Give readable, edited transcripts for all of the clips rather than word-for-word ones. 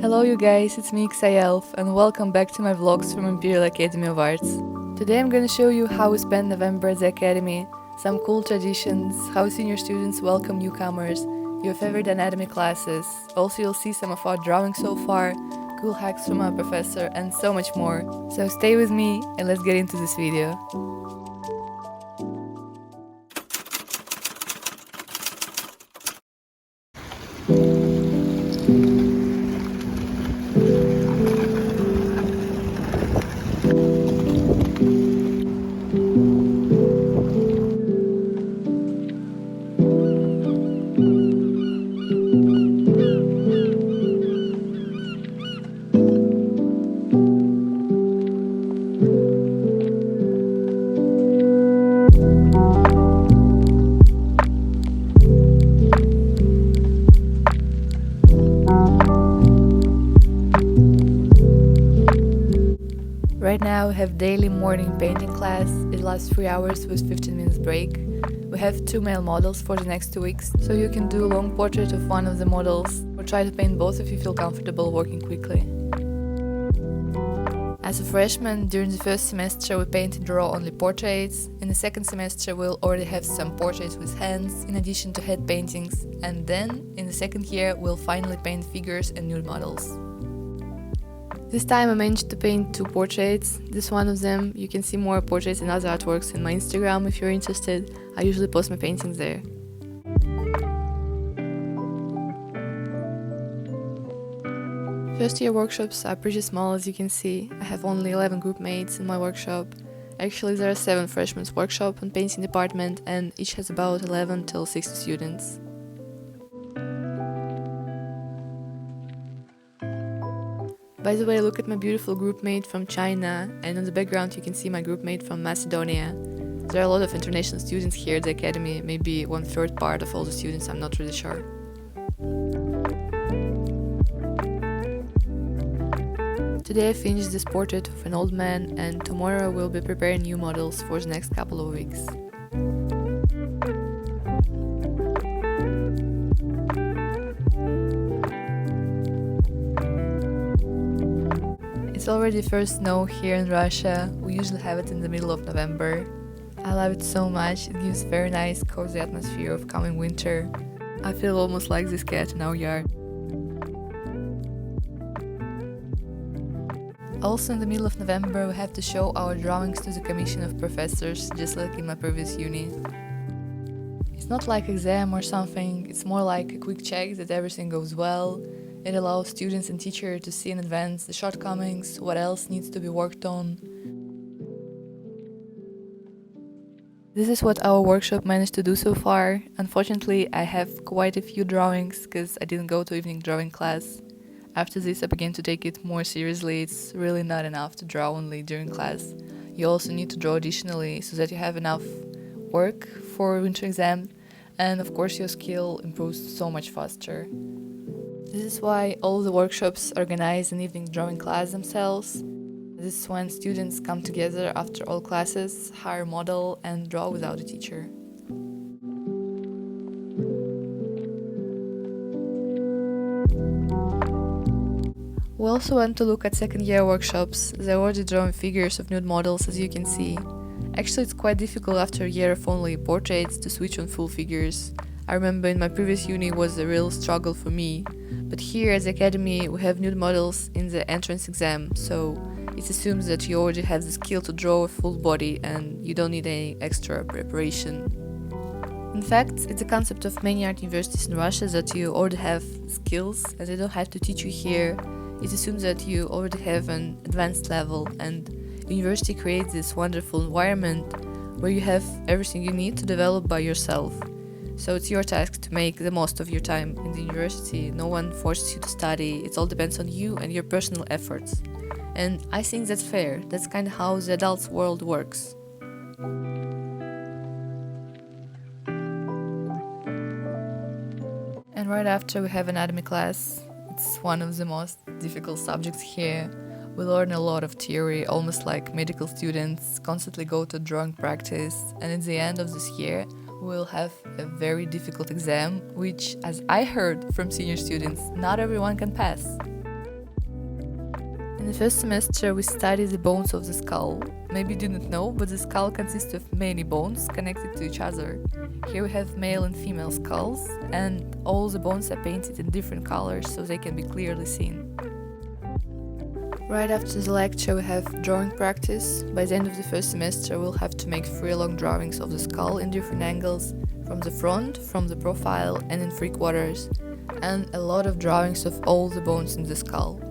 Hello you guys, it's me Elf, and welcome back to my vlogs from Imperial Academy of Arts. Today I'm gonna show you how we spend November at the Academy, some cool traditions, how senior students welcome newcomers, your favorite anatomy classes. Also you'll see some of our drawings so far, cool hacks from our professor, and so much more. So stay with me and let's get into this video. Right now we have daily morning painting class. It lasts 3 hours with 15 minutes break. We have 2 male models for the next 2 weeks, so you can do a long portrait of one of the models or try to paint both if you feel comfortable working quickly. As a freshman, during the first semester we paint and draw only portraits. In the second semester we'll already have some portraits with hands in addition to head paintings, and then in the second year we'll finally paint figures and nude models. This time I managed to paint 2 portraits. This one of them. You can see more portraits and other artworks in my Instagram if you're interested. I usually post my paintings there. First year workshops are pretty small, as you can see. I have only 11 group mates in my workshop. Actually there are 7 freshmen's workshop and painting department, and each has about 11 till 60 students. By the way, look at my beautiful groupmate from China, and on the background you can see my groupmate from Macedonia. There are a lot of international students here at the academy, maybe 1/3 part of all the students, I'm not really sure. Today I finished this portrait of an old man, and tomorrow we'll be preparing new models for the next couple of weeks. It's already first snow here in Russia. We usually have it in the middle of November. I love it so much, it gives very nice cozy atmosphere of coming winter. I feel almost like this cat in our yard. Also in the middle of November we have to show our drawings to the commission of professors, just like in my previous uni. It's not like exam or something, it's more like a quick check that everything goes well. It allows students and teachers to see in advance the shortcomings, what else needs to be worked on. This is what our workshop managed to do so far. Unfortunately, I have quite a few drawings because I didn't go to evening drawing class. After this I began to take it more seriously. It's really not enough to draw only during class. You also need to draw additionally so that you have enough work for winter exam, and of course your skill improves so much faster. This is why all the workshops organize an evening drawing class themselves. This is when students come together after all classes, hire a model and draw without a teacher. We also went to look at second year workshops. They're already drawing figures of nude models, as you can see. Actually it's quite difficult after a year of only portraits to switch on full figures. I remember in my previous uni it was a real struggle for me, but here at the academy we have nude models in the entrance exam, so it assumes that you already have the skill to draw a full body and you don't need any extra preparation. In fact, it's a concept of many art universities in Russia that you already have skills and they don't have to teach you here. It assumes that you already have an advanced level, and university creates this wonderful environment where you have everything you need to develop by yourself. So it's your task to make the most of your time in the university. No one forces you to study, it all depends on you and your personal efforts. And I think that's fair, that's kind of how the adults world works. And right after we have anatomy class. It's one of the most difficult subjects here. We learn a lot of theory, almost like medical students, constantly go to drawing practice, and at the end of this year we'll have a very difficult exam, which, as I heard from senior students, not everyone can pass. In the first semester, we study the bones of the skull. Maybe you didn't know, but the skull consists of many bones connected to each other. Here we have male and female skulls, and all the bones are painted in different colors so they can be clearly seen. Right after the lecture, we have drawing practice. By the end of the first semester, we'll have to make 3 long drawings of the skull in different angles, from the front, from the profile, and in 3/4, and a lot of drawings of all the bones in the skull.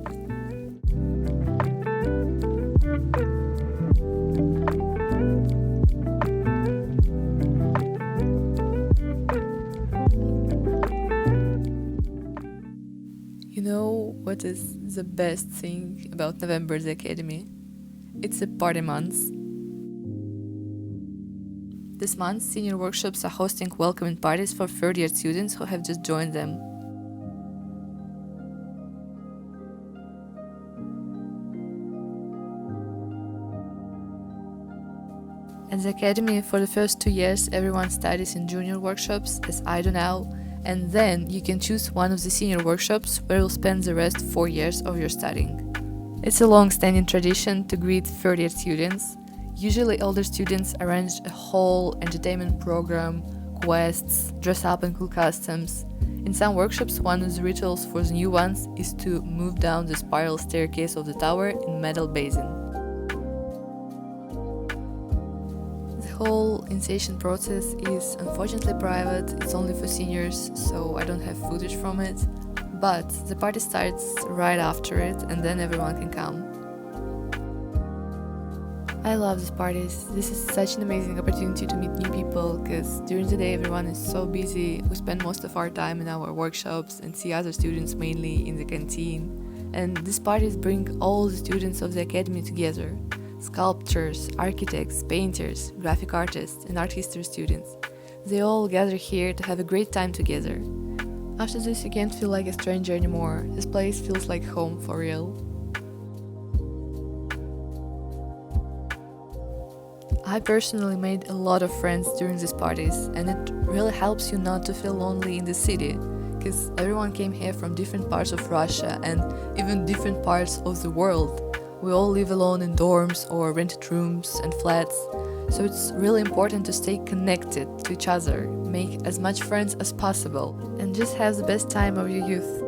You know what is the best thing about November at the Academy? It's a party month. This month, senior workshops are hosting welcoming parties for third-year students who have just joined them. At the Academy, for the first 2 years, everyone studies in junior workshops, as I do now, and then you can choose one of the senior workshops where you'll spend the rest 4 years of your studying. It's a long-standing tradition to greet third-year students. Usually older students arrange a whole entertainment program, quests, dress up in cool costumes. In some workshops, one of the rituals for the new ones is to move down the spiral staircase of the tower in metal basin. The whole initiation process is unfortunately private, it's only for seniors, so I don't have footage from it. But the party starts right after it, and then everyone can come. I love these parties. This is such an amazing opportunity to meet new people, because during the day everyone is so busy. We spend most of our time in our workshops and see other students mainly in the canteen. And these parties bring all the students of the Academy together. Sculptors, architects, painters, graphic artists, and art history students. They all gather here to have a great time together. After this, you can't feel like a stranger anymore. This place feels like home for real. I personally made a lot of friends during these parties, and it really helps you not to feel lonely in the city, because everyone came here from different parts of Russia and even different parts of the world. We all live alone in dorms or rented rooms and flats, so it's really important to stay connected to each other, make as much friends as possible, and just have the best time of your youth.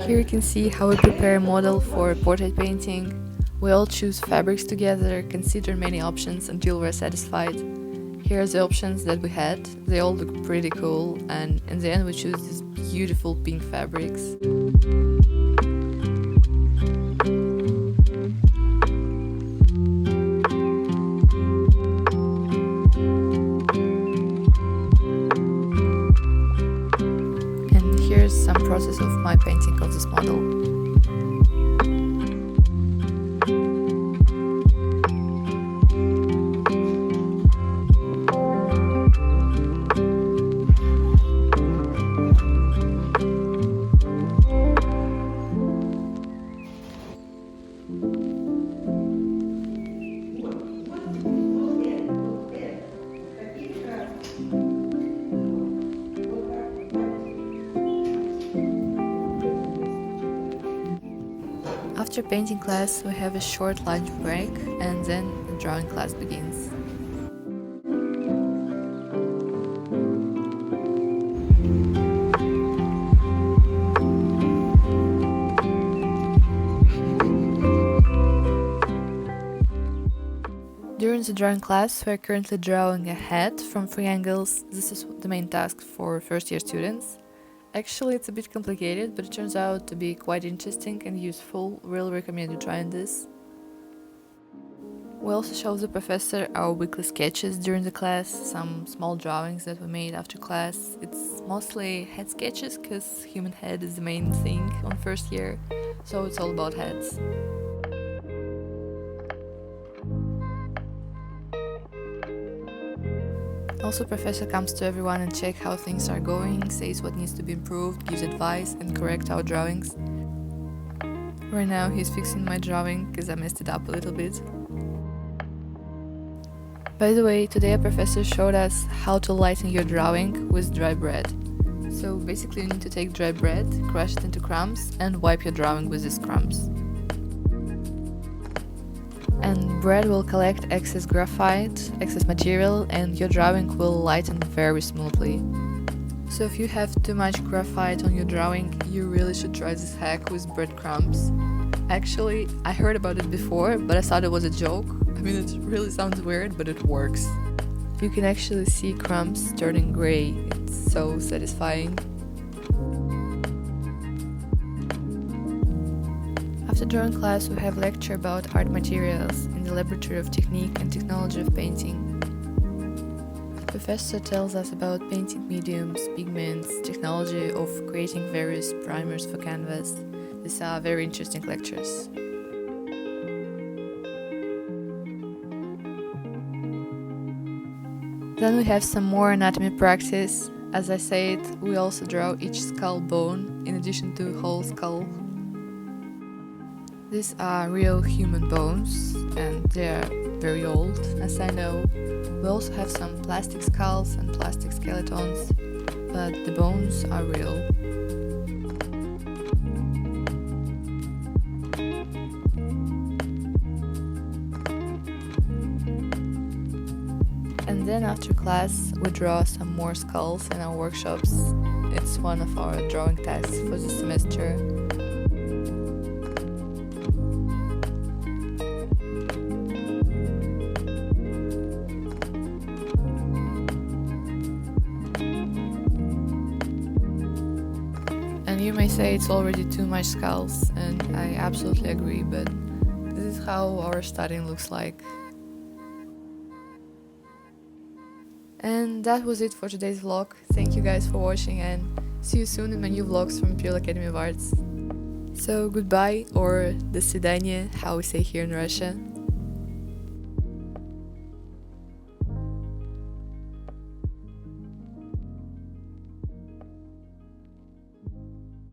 Here you can see how we prepare a model for portrait painting. We all choose fabrics together, consider many options until we're satisfied. Here are the options that we had. They all look pretty cool, and in the end we choose these beautiful pink fabrics. And here's some process of my painting of this model. After painting class, we have a short lunch break and then the drawing class begins. During the drawing class, we are currently drawing a head from 3 angles. This is the main task for first year students. Actually, it's a bit complicated, but it turns out to be quite interesting and useful. Really recommend you trying this. We also show the professor our weekly sketches during the class, some small drawings that we made after class. It's mostly head sketches, because human head is the main thing on first year, so it's all about heads. Also, professor comes to everyone and check how things are going, says what needs to be improved, gives advice and correct our drawings. Right now he's fixing my drawing because I messed it up a little bit. By the way, today a professor showed us how to lighten your drawing with dry bread. So basically you need to take dry bread, crush it into crumbs and wipe your drawing with these crumbs. And bread will collect excess graphite, excess material, and your drawing will lighten very smoothly. So if you have too much graphite on your drawing, you really should try this hack with breadcrumbs. Actually, I heard about it before, but I thought it was a joke. I mean, it really sounds weird, but it works. You can actually see crumbs turning gray. It's so satisfying. After drawing class, we have lecture about art materials in the Laboratory of Technique and Technology of Painting. The professor tells us about painting mediums, pigments, technology of creating various primers for canvas. These are very interesting lectures. Then we have some more anatomy practice. As I said, we also draw each skull bone in addition to whole skull. These are real human bones and they are very old, as I know. We also have some plastic skulls and plastic skeletons, but the bones are real. And then after class, we draw some more skulls in our workshops. It's one of our drawing tasks for the semester. And you may say it's already too much skulls, and I absolutely agree, but this is how our studying looks like. And that was it for today's vlog. Thank you guys for watching and see you soon in my new vlogs from Imperial Academy of Arts. So goodbye, or до свидания, how we say here in Russia.